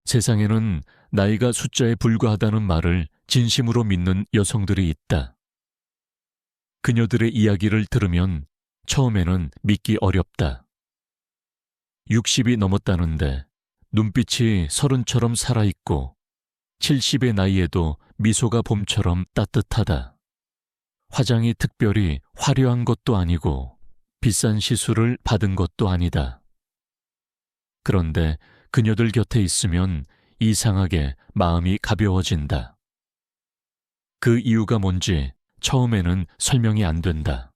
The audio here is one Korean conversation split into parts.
세상에는 나이가 숫자에 불과하다는 말을 진심으로 믿는 여성들이 있다. 그녀들의 이야기를 들으면 처음에는 믿기 어렵다. 60이 넘었다는데 눈빛이 30처럼 살아있고 70의 나이에도 미소가 봄처럼 따뜻하다. 화장이 특별히 화려한 것도 아니고 비싼 시술을 받은 것도 아니다. 그런데 그녀들 곁에 있으면 이상하게 마음이 가벼워진다. 그 이유가 뭔지 처음에는 설명이 안 된다.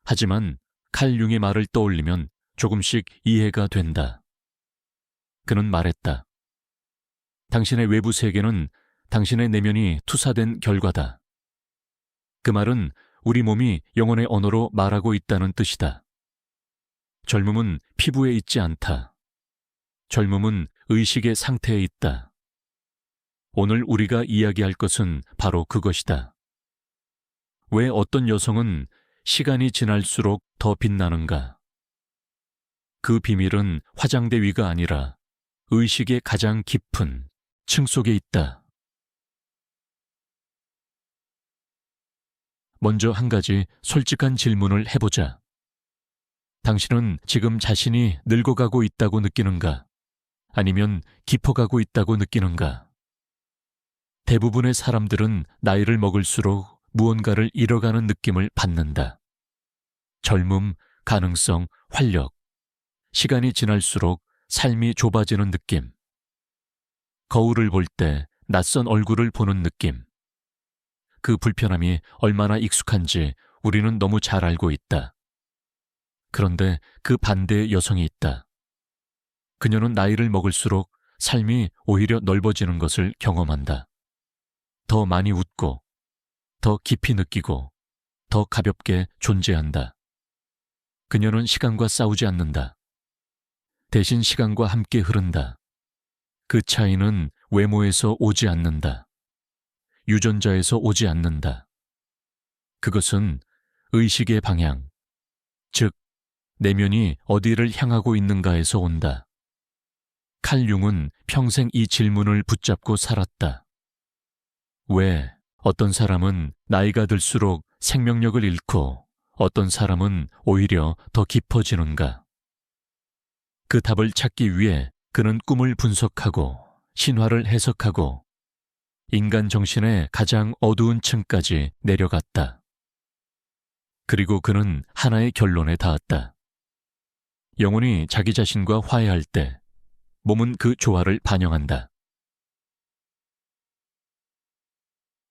하지만 칼 융의 말을 떠올리면 조금씩 이해가 된다. 그는 말했다. 당신의 외부 세계는 당신의 내면이 투사된 결과다. 그 말은 우리 몸이 영혼의 언어로 말하고 있다는 뜻이다. 젊음은 피부에 있지 않다. 젊음은 의식의 상태에 있다. 오늘 우리가 이야기할 것은 바로 그것이다. 왜 어떤 여성은 시간이 지날수록 더 빛나는가? 그 비밀은 화장대 위가 아니라 의식의 가장 깊은 층 속에 있다. 먼저 한 가지 솔직한 질문을 해보자. 당신은 지금 자신이 늙어가고 있다고 느끼는가? 아니면 깊어가고 있다고 느끼는가? 대부분의 사람들은 나이를 먹을수록 무언가를 잃어가는 느낌을 받는다. 젊음, 가능성, 활력. 시간이 지날수록 삶이 좁아지는 느낌. 거울을 볼 때 낯선 얼굴을 보는 느낌. 그 불편함이 얼마나 익숙한지 우리는 너무 잘 알고 있다. 그런데 그 반대의 여성이 있다. 그녀는 나이를 먹을수록 삶이 오히려 넓어지는 것을 경험한다. 더 많이 웃고, 더 깊이 느끼고, 더 가볍게 존재한다. 그녀는 시간과 싸우지 않는다. 대신 시간과 함께 흐른다. 그 차이는 외모에서 오지 않는다. 유전자에서 오지 않는다. 그것은 의식의 방향, 즉 내면이 어디를 향하고 있는가에서 온다. 칼 융은 평생 이 질문을 붙잡고 살았다. 왜 어떤 사람은 나이가 들수록 생명력을 잃고 어떤 사람은 오히려 더 깊어지는가? 그 답을 찾기 위해 그는 꿈을 분석하고 신화를 해석하고 인간 정신의 가장 어두운 층까지 내려갔다. 그리고 그는 하나의 결론에 닿았다. 영혼이 자기 자신과 화해할 때 몸은 그 조화를 반영한다.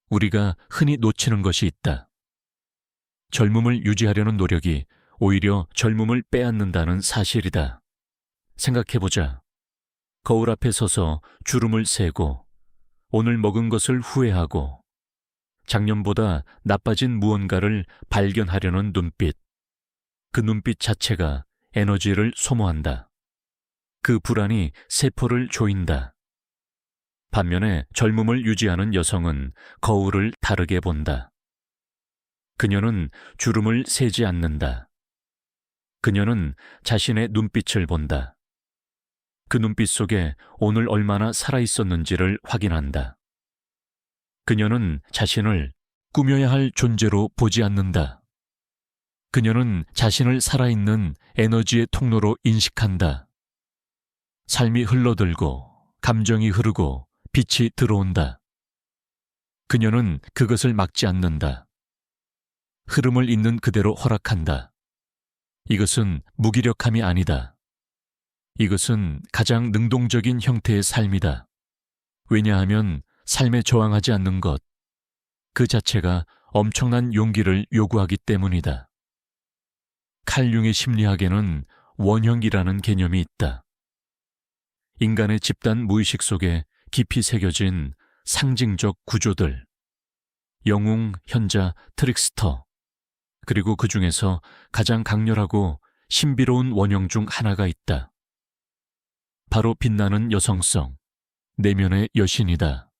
우리가 흔히 놓치는 것이 있다. 젊음을 유지하려는 노력이 오히려 젊음을 빼앗는다는 사실이다. 생각해보자. 거울 앞에 서서 주름을 세고 오늘 먹은 것을 후회하고 작년보다 나빠진 무언가를 발견하려는 눈빛. 그 눈빛 자체가 에너지를 소모한다. 그 불안이 세포를 조인다. 반면에 젊음을 유지하는 여성은 거울을 다르게 본다. 그녀는 주름을 세지 않는다. 그녀는 자신의 눈빛을 본다. 그 눈빛 속에 오늘 얼마나 살아있었는지를 확인한다. 그녀는 자신을 꾸며야 할 존재로 보지 않는다. 그녀는 자신을 살아있는 에너지의 통로로 인식한다. 삶이 흘러들고 감정이 흐르고 빛이 들어온다. 그녀는 그것을 막지 않는다. 흐름을 있는 그대로 허락한다. 이것은 무기력함이 아니다. 이것은 가장 능동적인 형태의 삶이다. 왜냐하면 삶에 저항하지 않는 것, 그 자체가 엄청난 용기를 요구하기 때문이다. 칼 융의 심리학에는 원형이라는 개념이 있다. 인간의 집단 무의식 속에 깊이 새겨진 상징적 구조들, 영웅, 현자, 트릭스터, 그리고 그 중에서 가장 강렬하고 신비로운 원형 중 하나가 있다. 바로 빛나는 여성성, 내면의 여신이다.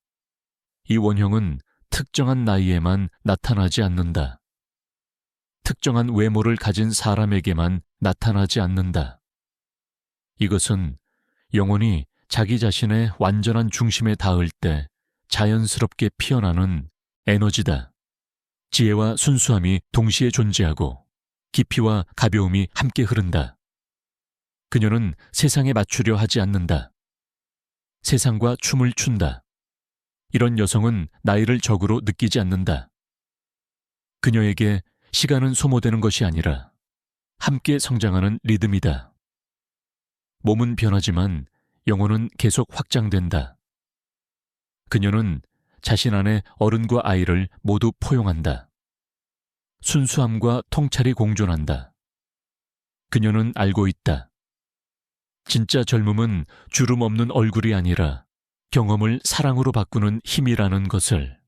이 원형은 특정한 나이에만 나타나지 않는다. 특정한 외모를 가진 사람에게만 나타나지 않는다. 이것은 영혼이 자기 자신의 완전한 중심에 닿을 때 자연스럽게 피어나는 에너지다. 지혜와 순수함이 동시에 존재하고 깊이와 가벼움이 함께 흐른다. 그녀는 세상에 맞추려 하지 않는다. 세상과 춤을 춘다. 이런 여성은 나이를 적으로 느끼지 않는다. 그녀에게 시간은 소모되는 것이 아니라 함께 성장하는 리듬이다. 몸은 변하지만 영혼은 계속 확장된다. 그녀는 자신 안에 어른과 아이를 모두 포용한다. 순수함과 통찰이 공존한다. 그녀는 알고 있다. 진짜 젊음은 주름 없는 얼굴이 아니라 경험을 사랑으로 바꾸는 힘이라는 것을.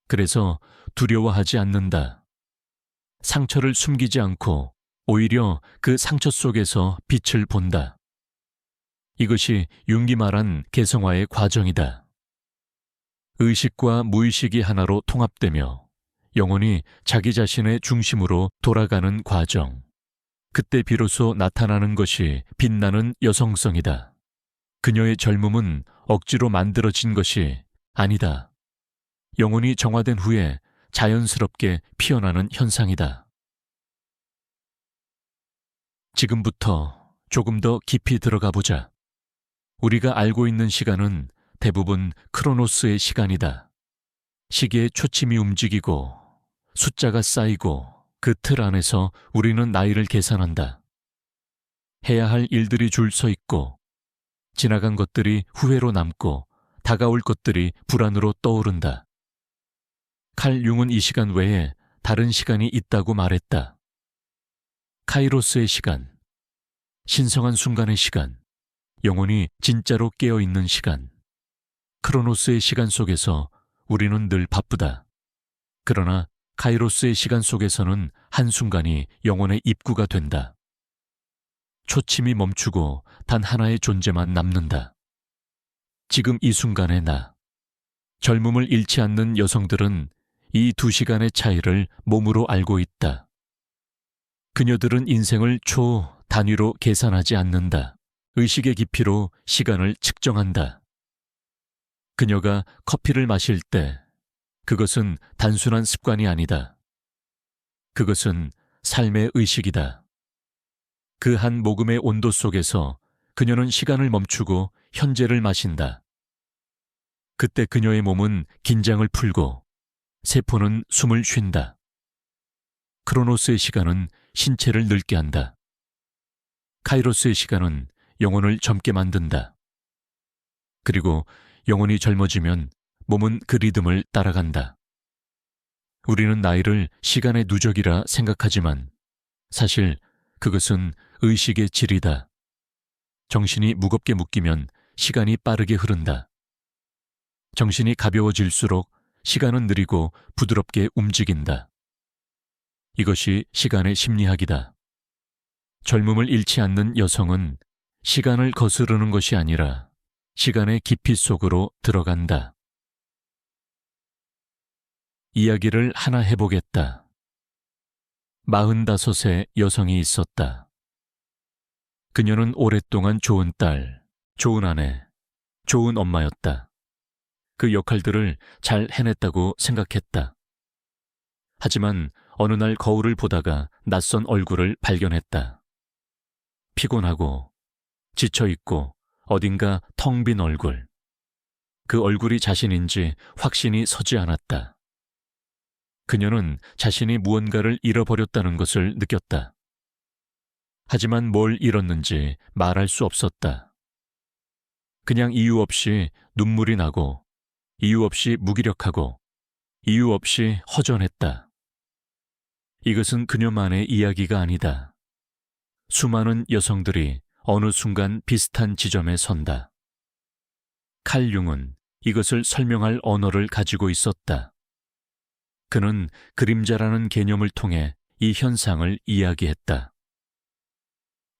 그래서 두려워하지 않는다. 상처를 숨기지 않고 오히려 그 상처 속에서 빛을 본다. 이것이 융기 말한 개성화의 과정이다. 의식과 무의식이 하나로 통합되며 영혼이 자기 자신의 중심으로 돌아가는 과정. 그때 비로소 나타나는 것이 빛나는 여성성이다. 그녀의 젊음은 억지로 만들어진 것이 아니다. 영혼이 정화된 후에 자연스럽게 피어나는 현상이다. 지금부터 조금 더 깊이 들어가 보자. 우리가 알고 있는 시간은 대부분 크로노스의 시간이다. 시계의 초침이 움직이고 숫자가 쌓이고 그 틀 안에서 우리는 나이를 계산한다. 해야 할 일들이 줄 서 있고 지나간 것들이 후회로 남고 다가올 것들이 불안으로 떠오른다. 칼 융은 이 시간 외에 다른 시간이 있다고 말했다. 카이로스의 시간, 신성한 순간의 시간, 영혼이 진짜로 깨어있는 시간. 크로노스의 시간 속에서 우리는 늘 바쁘다. 그러나 카이로스의 시간 속에서는 한순간이 영혼의 입구가 된다. 초침이 멈추고 단 하나의 존재만 남는다. 지금 이 순간의 나. 젊음을 잃지 않는 여성들은 이 두 시간의 차이를 몸으로 알고 있다. 그녀들은 인생을 초 단위로 계산하지 않는다. 의식의 깊이로 시간을 측정한다. 그녀가 커피를 마실 때 그것은 단순한 습관이 아니다. 그것은 삶의 의식이다. 그 한 모금의 온도 속에서 그녀는 시간을 멈추고 현재를 마신다. 그때 그녀의 몸은 긴장을 풀고 세포는 숨을 쉰다. 크로노스의 시간은 신체를 늙게 한다. 카이로스의 시간은 영혼을 젊게 만든다. 그리고 영혼이 젊어지면 몸은 그 리듬을 따라간다. 우리는 나이를 시간의 누적이라 생각하지만 사실 그것은 의식의 질이다. 정신이 무겁게 묶이면 시간이 빠르게 흐른다. 정신이 가벼워질수록 시간은 느리고 부드럽게 움직인다. 이것이 시간의 심리학이다. 젊음을 잃지 않는 여성은 시간을 거스르는 것이 아니라 시간의 깊이 속으로 들어간다. 이야기를 하나 해보겠다. 45의 여성이 있었다. 그녀는 오랫동안 좋은 딸, 좋은 아내, 좋은 엄마였다. 그 역할들을 잘 해냈다고 생각했다. 하지만 어느 날 거울을 보다가 낯선 얼굴을 발견했다. 피곤하고 지쳐있고 어딘가 텅 빈 얼굴. 그 얼굴이 자신인지 확신이 서지 않았다. 그녀는 자신이 무언가를 잃어버렸다는 것을 느꼈다. 하지만 뭘 잃었는지 말할 수 없었다. 그냥 이유 없이 눈물이 나고 이유 없이 무기력하고 이유 없이 허전했다. 이것은 그녀만의 이야기가 아니다. 수많은 여성들이 어느 순간 비슷한 지점에 선다. 칼 융은 이것을 설명할 언어를 가지고 있었다. 그는 그림자라는 개념을 통해 이 현상을 이야기했다.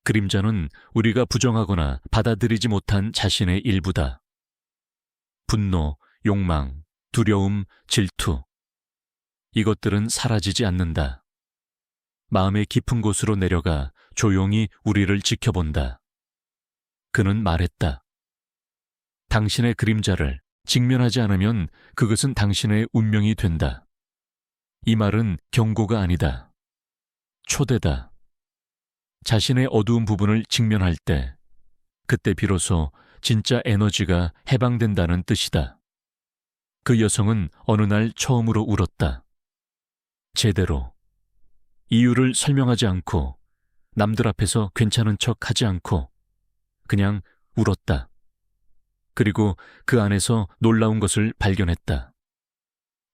그림자는 우리가 부정하거나 받아들이지 못한 자신의 일부다. 분노, 욕망, 두려움, 질투. 이것들은 사라지지 않는다. 마음의 깊은 곳으로 내려가 조용히 우리를 지켜본다. 그는 말했다. 당신의 그림자를 직면하지 않으면 그것은 당신의 운명이 된다. 이 말은 경고가 아니다. 초대다. 자신의 어두운 부분을 직면할 때, 그때 비로소 진짜 에너지가 해방된다는 뜻이다. 그 여성은 어느 날 처음으로 울었다. 제대로. 이유를 설명하지 않고, 남들 앞에서 괜찮은 척 하지 않고, 그냥 울었다. 그리고 그 안에서 놀라운 것을 발견했다.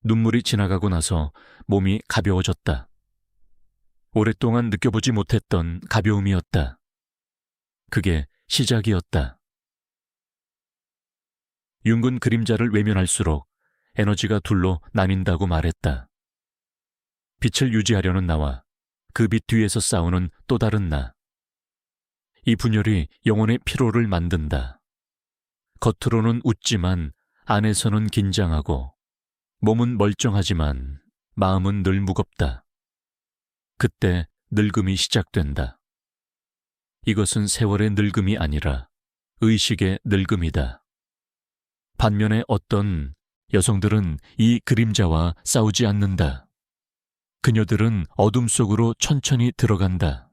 눈물이 지나가고 나서 몸이 가벼워졌다. 오랫동안 느껴보지 못했던 가벼움이었다. 그게 시작이었다. 융근 그림자를 외면할수록 에너지가 둘로 나뉜다고 말했다. 빛을 유지하려는 나와 그 빛 뒤에서 싸우는 또 다른 나. 이 분열이 영혼의 피로를 만든다. 겉으로는 웃지만 안에서는 긴장하고, 몸은 멀쩡하지만 마음은 늘 무겁다. 그때 늙음이 시작된다. 이것은 세월의 늙음이 아니라 의식의 늙음이다. 반면에 어떤 여성들은 이 그림자와 싸우지 않는다. 그녀들은 어둠 속으로 천천히 들어간다.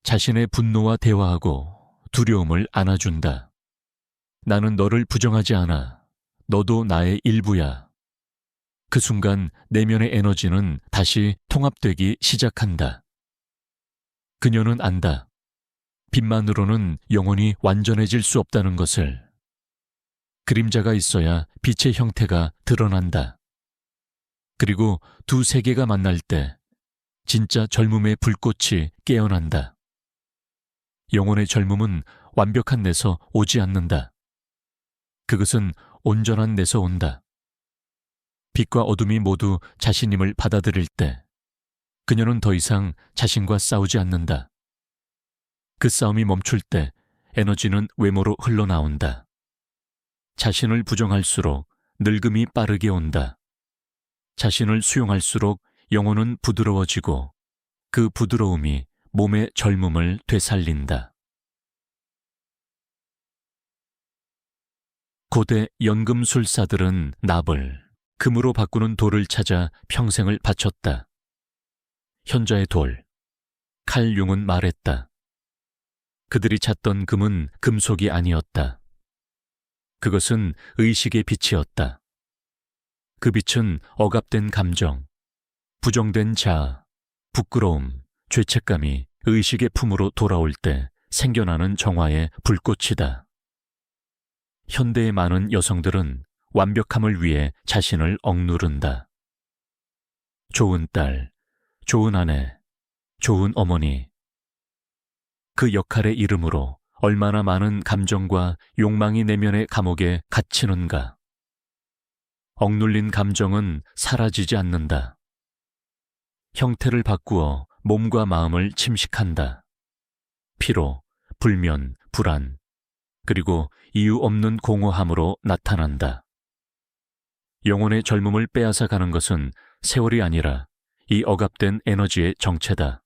자신의 분노와 대화하고 두려움을 안아준다. 나는 너를 부정하지 않아. 너도 나의 일부야. 그 순간 내면의 에너지는 다시 통합되기 시작한다. 그녀는 안다. 빛만으로는 영원히 완전해질 수 없다는 것을. 그림자가 있어야 빛의 형태가 드러난다. 그리고 두 세계가 만날 때 진짜 젊음의 불꽃이 깨어난다. 영혼의 젊음은 완벽한 내서 오지 않는다. 그것은 온전한 내서 온다. 빛과 어둠이 모두 자신임을 받아들일 때 그녀는 더 이상 자신과 싸우지 않는다. 그 싸움이 멈출 때 에너지는 외모로 흘러나온다. 자신을 부정할수록 늙음이 빠르게 온다. 자신을 수용할수록 영혼은 부드러워지고 그 부드러움이 몸의 젊음을 되살린다. 고대 연금술사들은 납을 금으로 바꾸는 돌을 찾아 평생을 바쳤다. 현자의 돌, 칼융은 말했다. 그들이 찾던 금은 금속이 아니었다. 그것은 의식의 빛이었다. 그 빛은 억압된 감정, 부정된 자아, 부끄러움, 죄책감이 의식의 품으로 돌아올 때 생겨나는 정화의 불꽃이다. 현대의 많은 여성들은 완벽함을 위해 자신을 억누른다. 좋은 딸, 좋은 아내, 좋은 어머니. 그 역할의 이름으로 얼마나 많은 감정과 욕망이 내면의 감옥에 갇히는가. 억눌린 감정은 사라지지 않는다. 형태를 바꾸어 몸과 마음을 침식한다. 피로, 불면, 불안, 그리고 이유 없는 공허함으로 나타난다. 영혼의 젊음을 빼앗아 가는 것은 세월이 아니라 이 억압된 에너지의 정체다.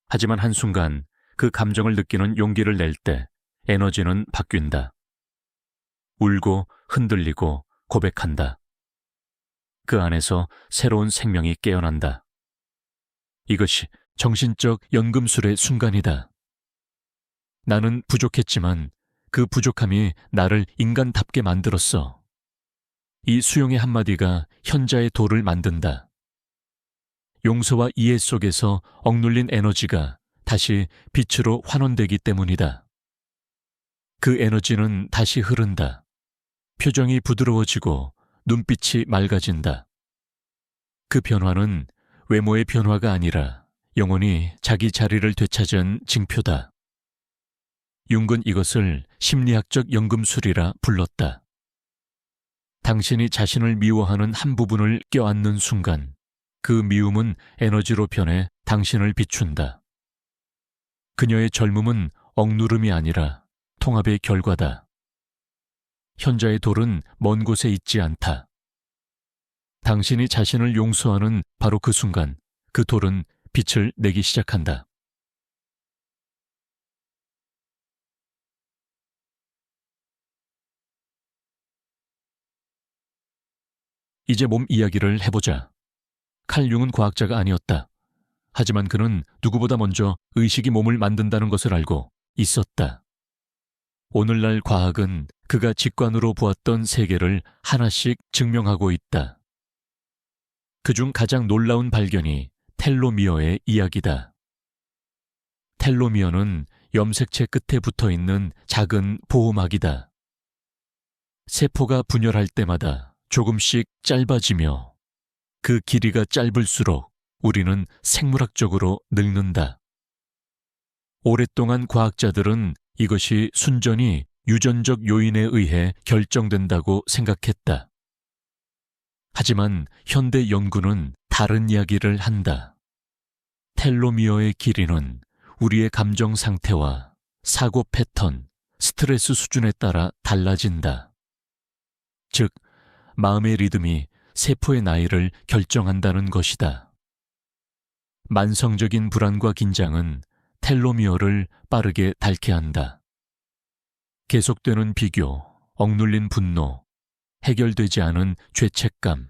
하지만 한순간 그 감정을 느끼는 용기를 낼 때 에너지는 바뀐다. 울고 흔들리고 고백한다. 그 안에서 새로운 생명이 깨어난다. 이것이 정신적 연금술의 순간이다. 나는 부족했지만 그 부족함이 나를 인간답게 만들었어. 이 수용의 한마디가 현자의 돌을 만든다. 용서와 이해 속에서 억눌린 에너지가 다시 빛으로 환원되기 때문이다. 그 에너지는 다시 흐른다. 표정이 부드러워지고 눈빛이 맑아진다. 그 변화는 외모의 변화가 아니라 영혼이 자기 자리를 되찾은 징표다. 융은 이것을 심리학적 연금술이라 불렀다. 당신이 자신을 미워하는 한 부분을 껴안는 순간 그 미움은 에너지로 변해 당신을 비춘다. 그녀의 젊음은 억누름이 아니라 통합의 결과다. 현자의 돌은 먼 곳에 있지 않다. 당신이 자신을 용서하는 바로 그 순간 그 돌은 빛을 내기 시작한다. 이제 몸 이야기를 해보자. 칼 융은 과학자가 아니었다. 하지만 그는 누구보다 먼저 의식이 몸을 만든다는 것을 알고 있었다. 오늘날 과학은 그가 직관으로 보았던 세계를 하나씩 증명하고 있다. 그중 가장 놀라운 발견이 텔로미어의 이야기다. 텔로미어는 염색체 끝에 붙어있는 작은 보호막이다. 세포가 분열할 때마다 조금씩 짧아지며 그 길이가 짧을수록 우리는 생물학적으로 늙는다. 오랫동안 과학자들은 이것이 순전히 유전적 요인에 의해 결정된다고 생각했다. 하지만 현대 연구는 다른 이야기를 한다. 텔로미어의 길이는 우리의 감정 상태와 사고 패턴, 스트레스 수준에 따라 달라진다. 즉, 마음의 리듬이 세포의 나이를 결정한다는 것이다. 만성적인 불안과 긴장은 텔로미어를 빠르게 닳게 한다. 계속되는 비교, 억눌린 분노, 해결되지 않은 죄책감.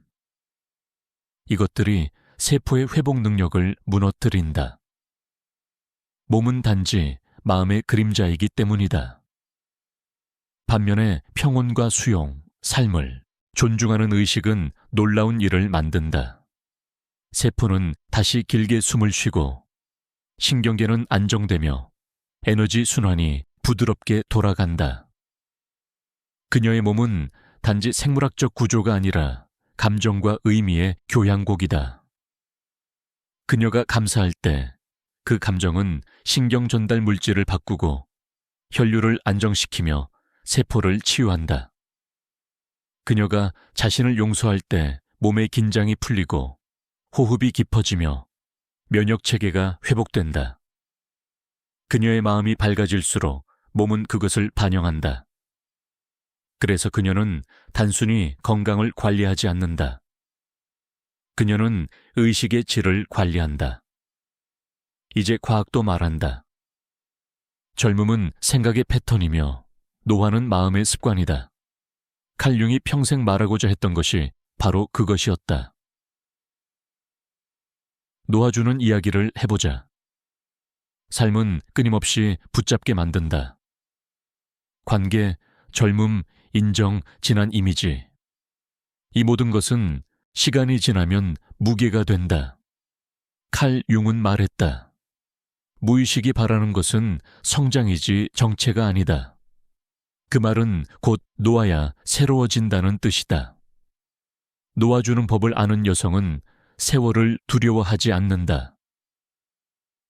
이것들이 세포의 회복 능력을 무너뜨린다. 몸은 단지 마음의 그림자이기 때문이다. 반면에 평온과 수용, 삶을 존중하는 의식은 놀라운 일을 만든다. 세포는 다시 길게 숨을 쉬고 신경계는 안정되며 에너지 순환이 부드럽게 돌아간다. 그녀의 몸은 단지 생물학적 구조가 아니라 감정과 의미의 교향곡이다. 그녀가 감사할 때 그 감정은 신경 전달 물질을 바꾸고 혈류를 안정시키며 세포를 치유한다. 그녀가 자신을 용서할 때 몸의 긴장이 풀리고 호흡이 깊어지며 면역 체계가 회복된다. 그녀의 마음이 밝아질수록 몸은 그것을 반영한다. 그래서 그녀는 단순히 건강을 관리하지 않는다. 그녀는 의식의 질을 관리한다. 이제 과학도 말한다. 젊음은 생각의 패턴이며 노화는 마음의 습관이다. 칼 융이 평생 말하고자 했던 것이 바로 그것이었다. 놓아주는 이야기를 해보자. 삶은 끊임없이 붙잡게 만든다. 관계, 젊음, 인정, 지난 이미지. 이 모든 것은 시간이 지나면 무게가 된다. 칼 융은 말했다. 무의식이 바라는 것은 성장이지 정체가 아니다. 그 말은 곧 놓아야 새로워진다는 뜻이다. 놓아주는 법을 아는 여성은 세월을 두려워하지 않는다.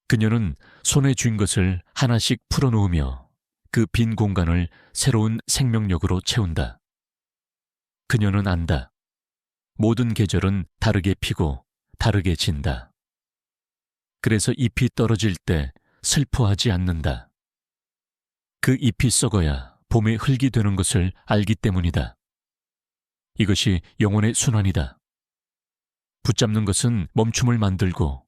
그녀는 손에 쥔 것을 하나씩 풀어놓으며 그 빈 공간을 새로운 생명력으로 채운다. 그녀는 안다. 모든 계절은 다르게 피고 다르게 진다. 그래서 잎이 떨어질 때 슬퍼하지 않는다. 그 잎이 썩어야 봄의 흙이 되는 것을 알기 때문이다. 이것이 영혼의 순환이다. 붙잡는 것은 멈춤을 만들고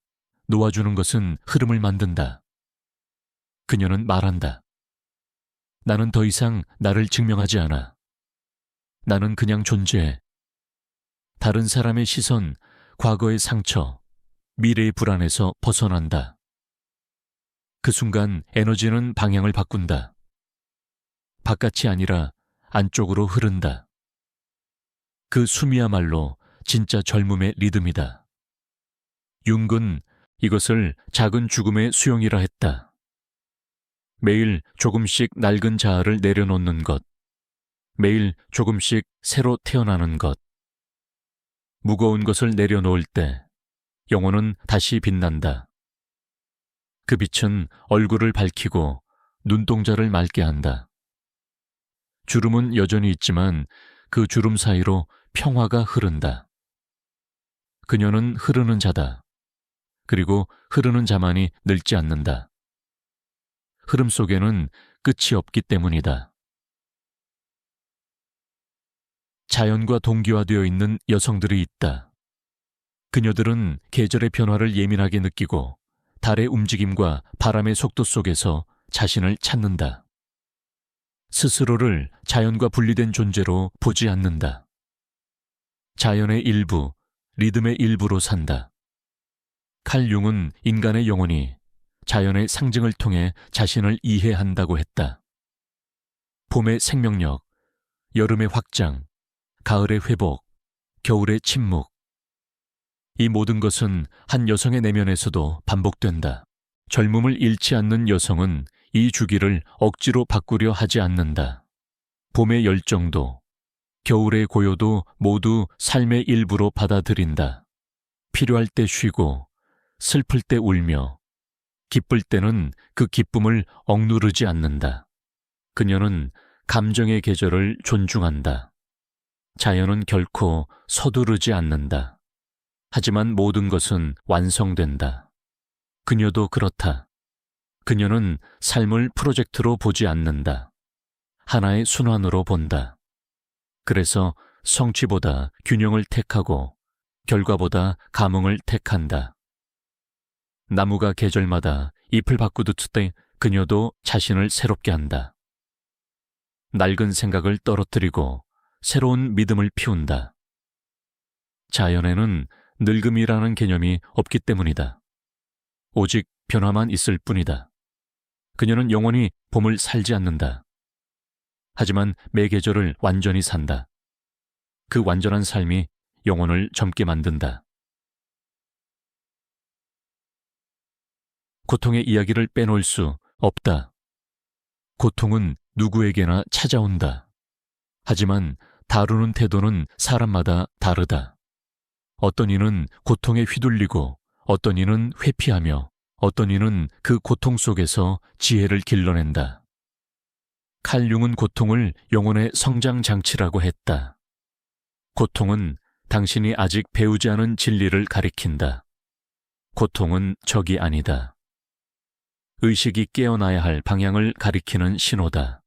놓아주는 것은 흐름을 만든다. 그녀는 말한다. 나는 더 이상 나를 증명하지 않아. 나는 그냥 존재해. 다른 사람의 시선, 과거의 상처, 미래의 불안에서 벗어난다. 그 순간 에너지는 방향을 바꾼다. 바깥이 아니라 안쪽으로 흐른다. 그 숨이야말로 진짜 젊음의 리듬이다. 융은 이것을 작은 죽음의 수용이라 했다. 매일 조금씩 낡은 자아를 내려놓는 것, 매일 조금씩 새로 태어나는 것. 무거운 것을 내려놓을 때 영혼은 다시 빛난다. 그 빛은 얼굴을 밝히고 눈동자를 맑게 한다. 주름은 여전히 있지만 그 주름 사이로 평화가 흐른다. 그녀는 흐르는 자다. 그리고 흐르는 자만이 늙지 않는다. 흐름 속에는 끝이 없기 때문이다. 자연과 동기화되어 있는 여성들이 있다. 그녀들은 계절의 변화를 예민하게 느끼고 달의 움직임과 바람의 속도 속에서 자신을 찾는다. 스스로를 자연과 분리된 존재로 보지 않는다. 자연의 일부, 리듬의 일부로 산다. 칼 융은 인간의 영혼이 자연의 상징을 통해 자신을 이해한다고 했다. 봄의 생명력, 여름의 확장, 가을의 회복, 겨울의 침묵. 이 모든 것은 한 여성의 내면에서도 반복된다. 젊음을 잃지 않는 여성은 이 주기를 억지로 바꾸려 하지 않는다. 봄의 열정도, 겨울의 고요도 모두 삶의 일부로 받아들인다. 필요할 때 쉬고, 슬플 때 울며, 기쁠 때는 그 기쁨을 억누르지 않는다. 그녀는 감정의 계절을 존중한다. 자연은 결코 서두르지 않는다. 하지만 모든 것은 완성된다. 그녀도 그렇다. 그녀는 삶을 프로젝트로 보지 않는다. 하나의 순환으로 본다. 그래서 성취보다 균형을 택하고 결과보다 감흥을 택한다. 나무가 계절마다 잎을 바꾸듯 때 그녀도 자신을 새롭게 한다. 낡은 생각을 떨어뜨리고 새로운 믿음을 피운다. 자연에는 늙음이라는 개념이 없기 때문이다. 오직 변화만 있을 뿐이다. 그녀는 영원히 봄을 살지 않는다. 하지만 매 계절을 완전히 산다. 그 완전한 삶이 영혼을 젊게 만든다. 고통의 이야기를 빼놓을 수 없다. 고통은 누구에게나 찾아온다. 하지만 다루는 태도는 사람마다 다르다. 어떤 이는 고통에 휘둘리고 어떤 이는 회피하며 어떤 이는 그 고통 속에서 지혜를 길러낸다. 칼 융은 고통을 영혼의 성장 장치라고 했다. 고통은 당신이 아직 배우지 않은 진리를 가리킨다. 고통은 적이 아니다. 의식이 깨어나야 할 방향을 가리키는 신호다.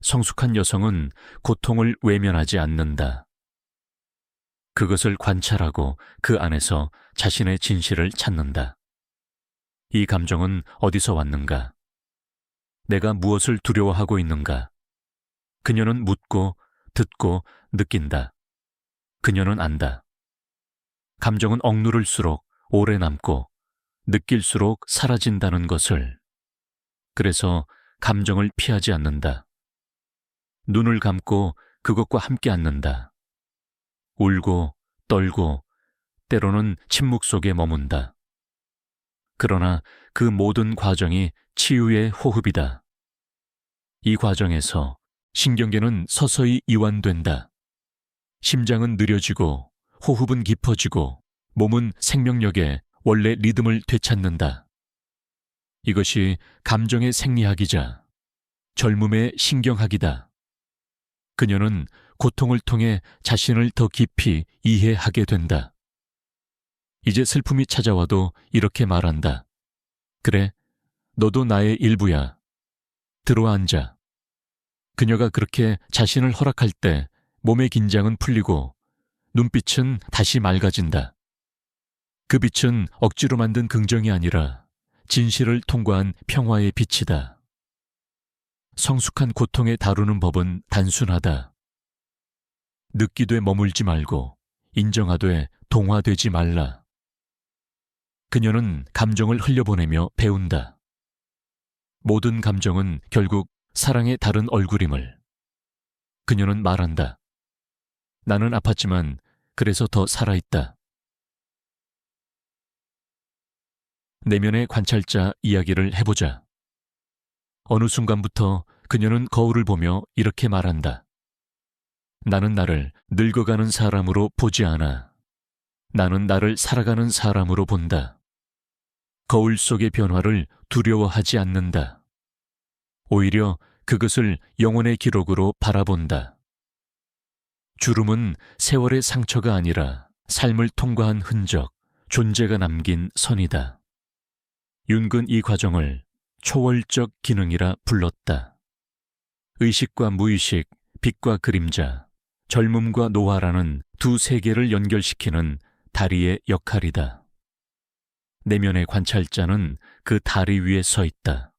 성숙한 여성은 고통을 외면하지 않는다. 그것을 관찰하고 그 안에서 자신의 진실을 찾는다. 이 감정은 어디서 왔는가? 내가 무엇을 두려워하고 있는가? 그녀는 묻고 듣고 느낀다. 그녀는 안다. 감정은 억누를수록 오래 남고 느낄수록 사라진다는 것을. 그래서 감정을 피하지 않는다. 눈을 감고 그것과 함께 앉는다. 울고 떨고 때로는 침묵 속에 머문다. 그러나 그 모든 과정이 치유의 호흡이다. 이 과정에서 신경계는 서서히 이완된다. 심장은 느려지고 호흡은 깊어지고 몸은 생명력의 원래 리듬을 되찾는다. 이것이 감정의 생리학이자 젊음의 신경학이다. 그녀는 고통을 통해 자신을 더 깊이 이해하게 된다. 이제 슬픔이 찾아와도 이렇게 말한다. 그래, 너도 나의 일부야. 들어와 앉아. 그녀가 그렇게 자신을 허락할 때 몸의 긴장은 풀리고 눈빛은 다시 맑아진다. 그 빛은 억지로 만든 긍정이 아니라 진실을 통과한 평화의 빛이다. 성숙한 고통에 다루는 법은 단순하다. 느끼되 머물지 말고 인정하되 동화되지 말라. 그녀는 감정을 흘려보내며 배운다. 모든 감정은 결국 사랑의 다른 얼굴임을. 그녀는 말한다. 나는 아팠지만 그래서 더 살아있다. 내면의 관찰자 이야기를 해보자. 어느 순간부터 그녀는 거울을 보며 이렇게 말한다. 나는 나를 늙어가는 사람으로 보지 않아. 나는 나를 살아가는 사람으로 본다. 거울 속의 변화를 두려워하지 않는다. 오히려 그것을 영혼의 기록으로 바라본다. 주름은 세월의 상처가 아니라 삶을 통과한 흔적, 존재가 남긴 선이다. 윤근 이 과정을 초월적 기능이라 불렀다. 의식과 무의식, 빛과 그림자, 젊음과 노화라는 두 세계를 연결시키는 다리의 역할이다. 내면의 관찰자는 그 다리 위에 서 있다.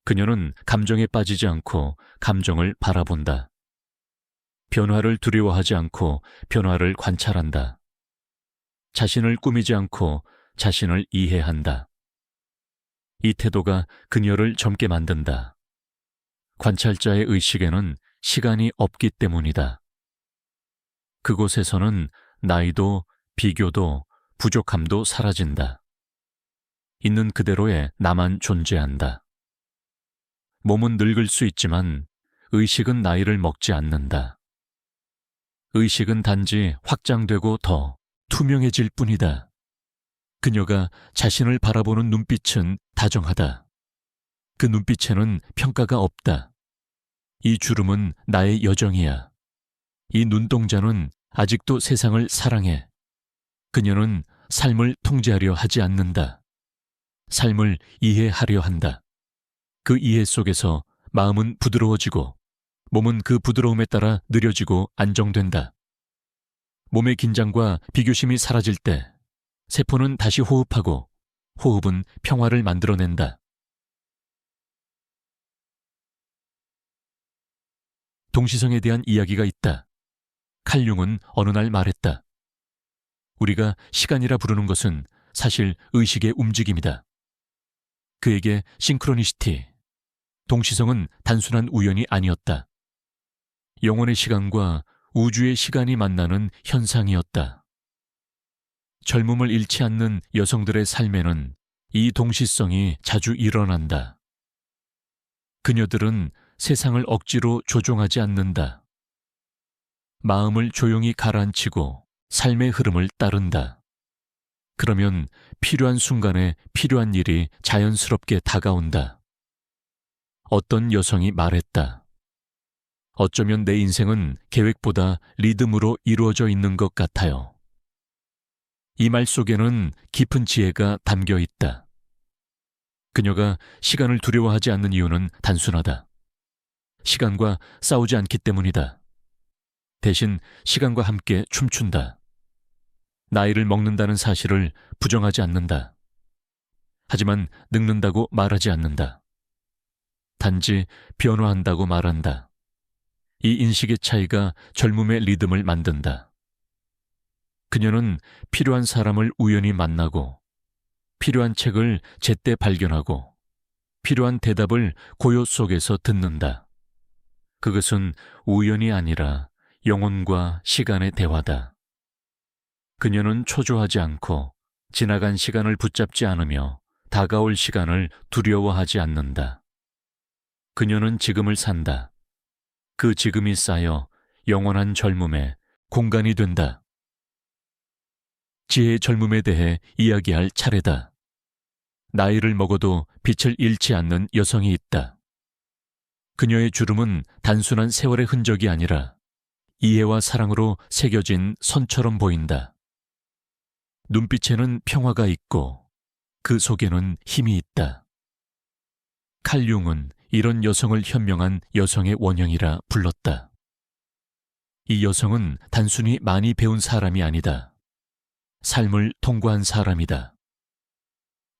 그녀는 감정에 빠지지 않고 감정을 바라본다. 변화를 두려워하지 않고 변화를 관찰한다. 자신을 꾸미지 않고 자신을 이해한다. 이 태도가 그녀를 젊게 만든다. 관찰자의 의식에는 시간이 없기 때문이다. 그곳에서는 나이도 비교도 부족함도 사라진다. 있는 그대로의 나만 존재한다. 몸은 늙을 수 있지만 의식은 나이를 먹지 않는다. 의식은 단지 확장되고 더 투명해질 뿐이다. 그녀가 자신을 바라보는 눈빛은 다정하다. 그 눈빛에는 평가가 없다. 이 주름은 나의 여정이야. 이 눈동자는 아직도 세상을 사랑해. 그녀는 삶을 통제하려 하지 않는다. 삶을 이해하려 한다. 그 이해 속에서 마음은 부드러워지고 몸은 그 부드러움에 따라 느려지고 안정된다. 몸의 긴장과 비교심이 사라질 때 세포는 다시 호흡하고 호흡은 평화를 만들어낸다. 동시성에 대한 이야기가 있다. 칼 융은 어느 날 말했다. 우리가 시간이라 부르는 것은 사실 의식의 움직임이다. 그에게 싱크로니시티, 동시성은 단순한 우연이 아니었다. 영혼의 시간과 우주의 시간이 만나는 현상이었다. 젊음을 잃지 않는 여성들의 삶에는 이 동시성이 자주 일어난다. 그녀들은 세상을 억지로 조종하지 않는다. 마음을 조용히 가라앉히고 삶의 흐름을 따른다. 그러면 필요한 순간에 필요한 일이 자연스럽게 다가온다. 어떤 여성이 말했다. 어쩌면 내 인생은 계획보다 리듬으로 이루어져 있는 것 같아요. 이 말 속에는 깊은 지혜가 담겨 있다. 그녀가 시간을 두려워하지 않는 이유는 단순하다. 시간과 싸우지 않기 때문이다. 대신 시간과 함께 춤춘다. 나이를 먹는다는 사실을 부정하지 않는다. 하지만 늙는다고 말하지 않는다. 단지 변화한다고 말한다. 이 인식의 차이가 젊음의 리듬을 만든다. 그녀는 필요한 사람을 우연히 만나고 필요한 책을 제때 발견하고 필요한 대답을 고요 속에서 듣는다. 그것은 우연이 아니라 영혼과 시간의 대화다. 그녀는 초조하지 않고 지나간 시간을 붙잡지 않으며 다가올 시간을 두려워하지 않는다. 그녀는 지금을 산다. 그 지금이 쌓여 영원한 젊음에 공간이 된다. 지혜의 젊음에 대해 이야기할 차례다. 나이를 먹어도 빛을 잃지 않는 여성이 있다. 그녀의 주름은 단순한 세월의 흔적이 아니라 이해와 사랑으로 새겨진 선처럼 보인다. 눈빛에는 평화가 있고 그 속에는 힘이 있다. 칼 융은 이런 여성을 현명한 여성의 원형이라 불렀다. 이 여성은 단순히 많이 배운 사람이 아니다. 삶을 통과한 사람이다.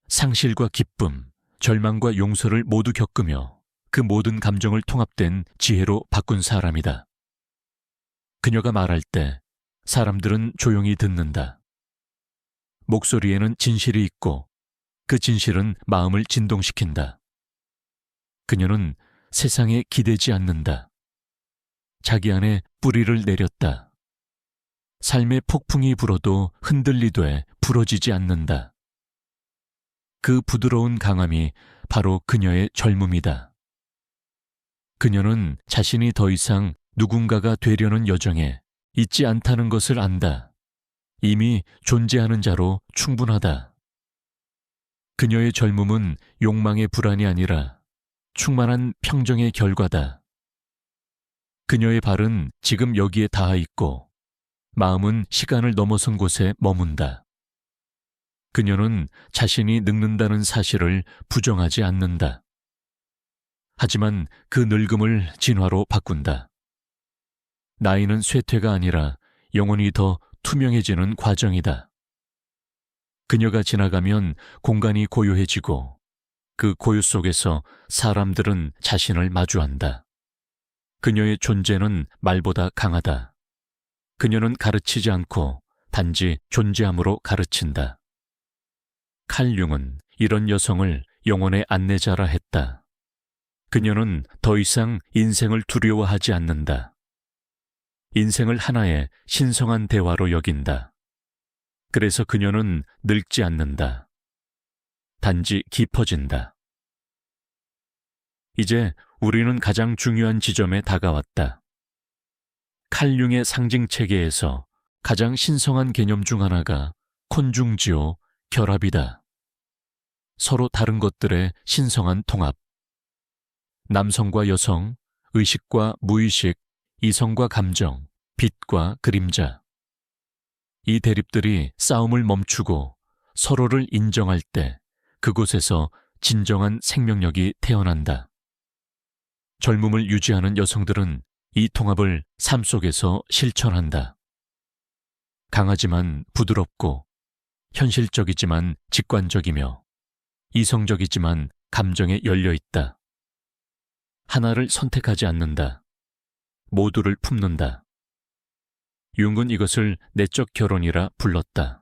상실과 기쁨, 절망과 용서를 모두 겪으며 그 모든 감정을 통합된 지혜로 바꾼 사람이다. 그녀가 말할 때 사람들은 조용히 듣는다. 목소리에는 진실이 있고 그 진실은 마음을 진동시킨다. 그녀는 세상에 기대지 않는다. 자기 안에 뿌리를 내렸다. 삶의 폭풍이 불어도 흔들리되 부러지지 않는다. 그 부드러운 강함이 바로 그녀의 젊음이다. 그녀는 자신이 더 이상 누군가가 되려는 여정에 있지 않다는 것을 안다. 이미 존재하는 자로 충분하다. 그녀의 젊음은 욕망의 불안이 아니라 충만한 평정의 결과다. 그녀의 발은 지금 여기에 닿아 있고 마음은 시간을 넘어선 곳에 머문다. 그녀는 자신이 늙는다는 사실을 부정하지 않는다. 하지만 그 늙음을 진화로 바꾼다. 나이는 쇠퇴가 아니라 영혼이 더 투명해지는 과정이다. 그녀가 지나가면 공간이 고요해지고 그 고요 속에서 사람들은 자신을 마주한다. 그녀의 존재는 말보다 강하다. 그녀는 가르치지 않고 단지 존재함으로 가르친다. 칼 융은 이런 여성을 영혼의 안내자라 했다. 그녀는 더 이상 인생을 두려워하지 않는다. 인생을 하나의 신성한 대화로 여긴다. 그래서 그녀는 늙지 않는다. 단지 깊어진다. 이제 우리는 가장 중요한 지점에 다가왔다. 칼 융의 상징 체계에서 가장 신성한 개념 중 하나가 콘중지오, 결합이다. 서로 다른 것들의 신성한 통합. 남성과 여성, 의식과 무의식, 이성과 감정, 빛과 그림자. 이 대립들이 싸움을 멈추고 서로를 인정할 때 그곳에서 진정한 생명력이 태어난다. 젊음을 유지하는 여성들은 이 통합을 삶 속에서 실천한다. 강하지만 부드럽고, 현실적이지만 직관적이며, 이성적이지만 감정에 열려 있다. 하나를 선택하지 않는다. 모두를 품는다. 융은 이것을 내적 결혼이라 불렀다.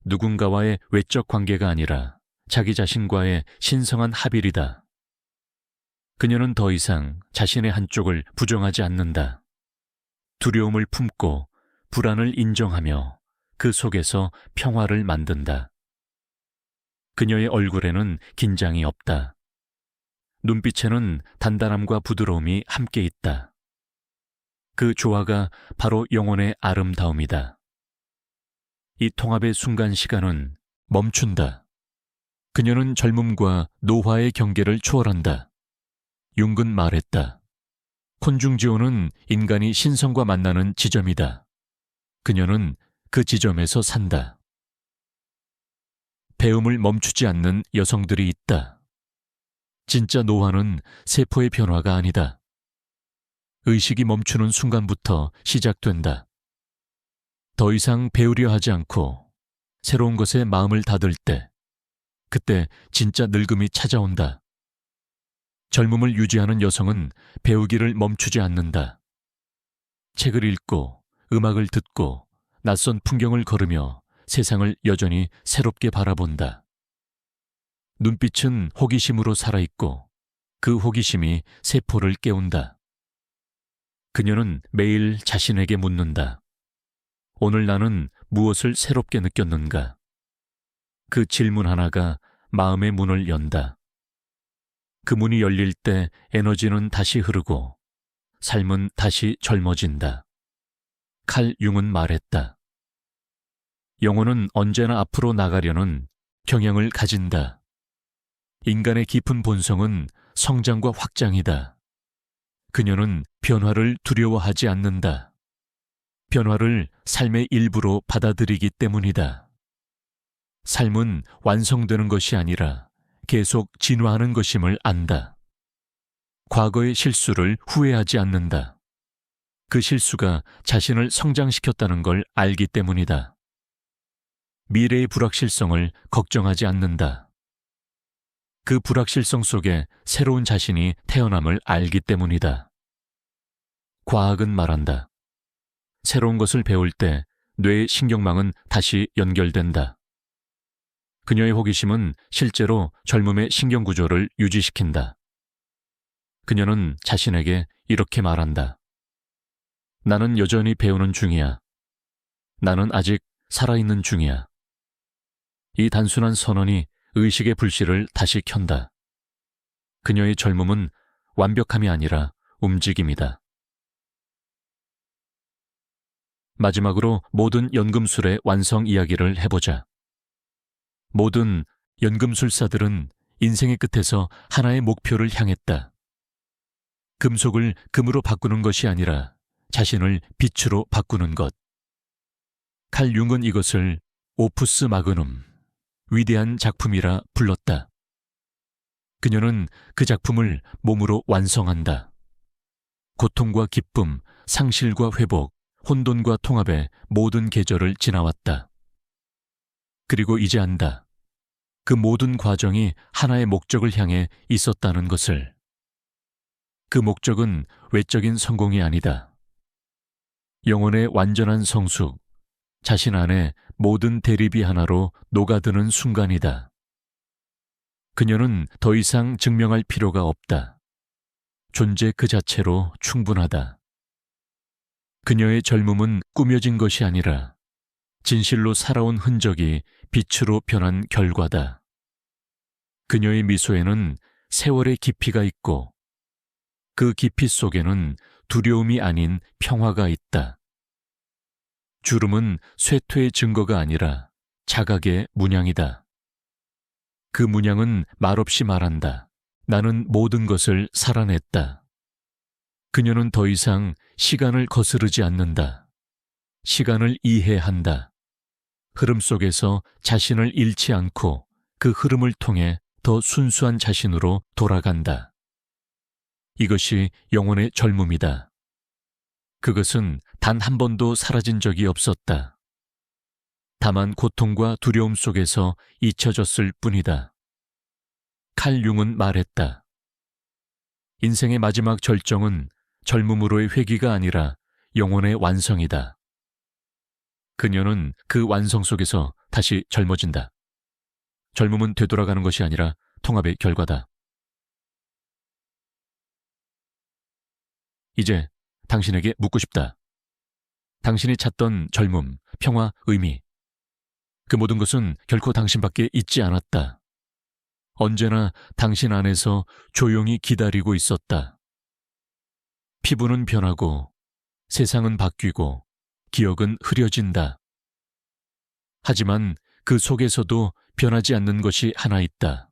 누군가와의 외적 관계가 아니라 자기 자신과의 신성한 합일이다. 그녀는 더 이상 자신의 한쪽을 부정하지 않는다. 두려움을 품고 불안을 인정하며 그 속에서 평화를 만든다. 그녀의 얼굴에는 긴장이 없다. 눈빛에는 단단함과 부드러움이 함께 있다. 그 조화가 바로 영혼의 아름다움이다. 이 통합의 순간 시간은 멈춘다. 그녀는 젊음과 노화의 경계를 초월한다. 융은 말했다. 콘중지오는 인간이 신성과 만나는 지점이다. 그녀는 그 지점에서 산다. 배움을 멈추지 않는 여성들이 있다. 진짜 노화는 세포의 변화가 아니다. 의식이 멈추는 순간부터 시작된다. 더 이상 배우려 하지 않고 새로운 것에 마음을 닫을 때, 그때 진짜 늙음이 찾아온다. 젊음을 유지하는 여성은 배우기를 멈추지 않는다. 책을 읽고, 음악을 듣고, 낯선 풍경을 걸으며 세상을 여전히 새롭게 바라본다. 눈빛은 호기심으로 살아있고 그 호기심이 세포를 깨운다. 그녀는 매일 자신에게 묻는다. 오늘 나는 무엇을 새롭게 느꼈는가? 그 질문 하나가 마음의 문을 연다. 그 문이 열릴 때 에너지는 다시 흐르고 삶은 다시 젊어진다. 칼 융은 말했다. 영혼은 언제나 앞으로 나가려는 경향을 가진다. 인간의 깊은 본성은 성장과 확장이다. 그녀는 변화를 두려워하지 않는다. 변화를 삶의 일부로 받아들이기 때문이다. 삶은 완성되는 것이 아니라 계속 진화하는 것임을 안다. 과거의 실수를 후회하지 않는다. 그 실수가 자신을 성장시켰다는 걸 알기 때문이다. 미래의 불확실성을 걱정하지 않는다. 그 불확실성 속에 새로운 자신이 태어남을 알기 때문이다. 과학은 말한다. 새로운 것을 배울 때 뇌의 신경망은 다시 연결된다. 그녀의 호기심은 실제로 젊음의 신경구조를 유지시킨다. 그녀는 자신에게 이렇게 말한다. 나는 여전히 배우는 중이야. 나는 아직 살아있는 중이야. 이 단순한 선언이 의식의 불씨를 다시 켠다. 그녀의 젊음은 완벽함이 아니라 움직임이다. 마지막으로 모든 연금술의 완성 이야기를 해보자. 모든 연금술사들은 인생의 끝에서 하나의 목표를 향했다. 금속을 금으로 바꾸는 것이 아니라 자신을 빛으로 바꾸는 것. 칼 융은 이것을 오푸스 마그눔, 위대한 작품이라 불렀다. 그녀는 그 작품을 몸으로 완성한다. 고통과 기쁨, 상실과 회복, 혼돈과 통합의 모든 계절을 지나왔다. 그리고 이제 안다. 그 모든 과정이 하나의 목적을 향해 있었다는 것을. 그 목적은 외적인 성공이 아니다. 영혼의 완전한 성숙, 자신 안에 모든 대립이 하나로 녹아드는 순간이다. 그녀는 더 이상 증명할 필요가 없다. 존재 그 자체로 충분하다. 그녀의 젊음은 꾸며진 것이 아니라 진실로 살아온 흔적이 빛으로 변한 결과다. 그녀의 미소에는 세월의 깊이가 있고 그 깊이 속에는 두려움이 아닌 평화가 있다. 주름은 쇠퇴의 증거가 아니라 자각의 문양이다. 그 문양은 말없이 말한다. 나는 모든 것을 살아냈다. 그녀는 더 이상 시간을 거스르지 않는다. 시간을 이해한다. 흐름 속에서 자신을 잃지 않고 그 흐름을 통해 더 순수한 자신으로 돌아간다. 이것이 영혼의 젊음이다. 그것은 단 한 번도 사라진 적이 없었다. 다만 고통과 두려움 속에서 잊혀졌을 뿐이다. 칼 융은 말했다. 인생의 마지막 절정은 젊음으로의 회귀가 아니라 영혼의 완성이다. 그녀는 그 완성 속에서 다시 젊어진다. 젊음은 되돌아가는 것이 아니라 통합의 결과다. 이제 당신에게 묻고 싶다. 당신이 찾던 젊음, 평화, 의미. 그 모든 것은 결코 당신밖에 있지 않았다. 언제나 당신 안에서 조용히 기다리고 있었다. 피부는 변하고 세상은 바뀌고 기억은 흐려진다. 하지만 그 속에서도 변하지 않는 것이 하나 있다.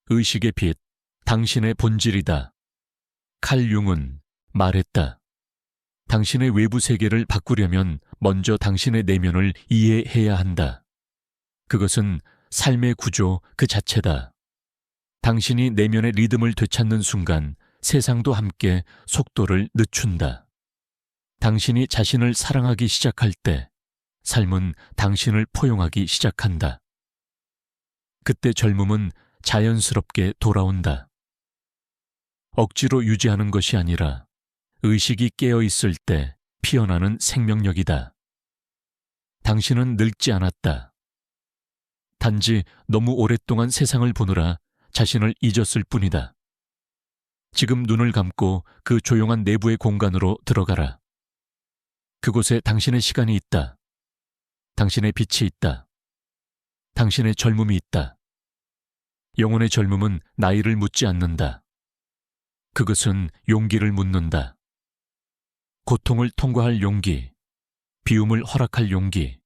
의식의 빛, 당신의 본질이다. 칼 융은 말했다. 당신의 외부 세계를 바꾸려면 먼저 당신의 내면을 이해해야 한다. 그것은 삶의 구조 그 자체다. 당신이 내면의 리듬을 되찾는 순간 세상도 함께 속도를 늦춘다. 당신이 자신을 사랑하기 시작할 때 삶은 당신을 포용하기 시작한다. 그때 젊음은 자연스럽게 돌아온다. 억지로 유지하는 것이 아니라 의식이 깨어 있을 때 피어나는 생명력이다. 당신은 늙지 않았다. 단지 너무 오랫동안 세상을 보느라 자신을 잊었을 뿐이다. 지금 눈을 감고 그 조용한 내부의 공간으로 들어가라. 그곳에 당신의 시간이 있다. 당신의 빛이 있다. 당신의 젊음이 있다. 영혼의 젊음은 나이를 묻지 않는다. 그것은 용기를 묻는다. 고통을 통과할 용기, 비움을 허락할 용기,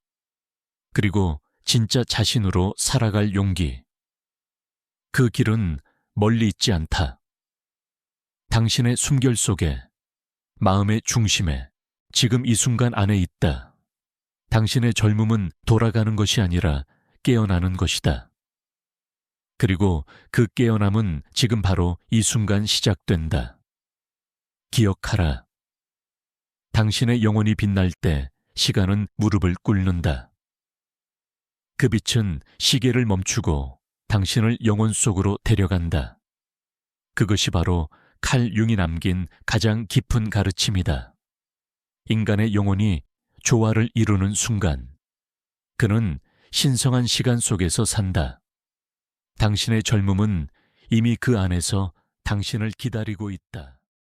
그리고 진짜 자신으로 살아갈 용기. 그 길은 멀리 있지 않다. 당신의 숨결 속에, 마음의 중심에, 지금 이 순간 안에 있다. 당신의 젊음은 돌아가는 것이 아니라 깨어나는 것이다. 그리고 그 깨어남은 지금 바로 이 순간 시작된다. 기억하라. 당신의 영혼이 빛날 때 시간은 무릎을 꿇는다. 그 빛은 시계를 멈추고 당신을 영혼 속으로 데려간다. 그것이 바로 칼 융이 남긴 가장 깊은 가르침이다. 인간의 영혼이 조화를 이루는 순간, 그는 신성한 시간 속에서 산다. 당신의 젊음은 이미 그 안에서 당신을 기다리고 있다.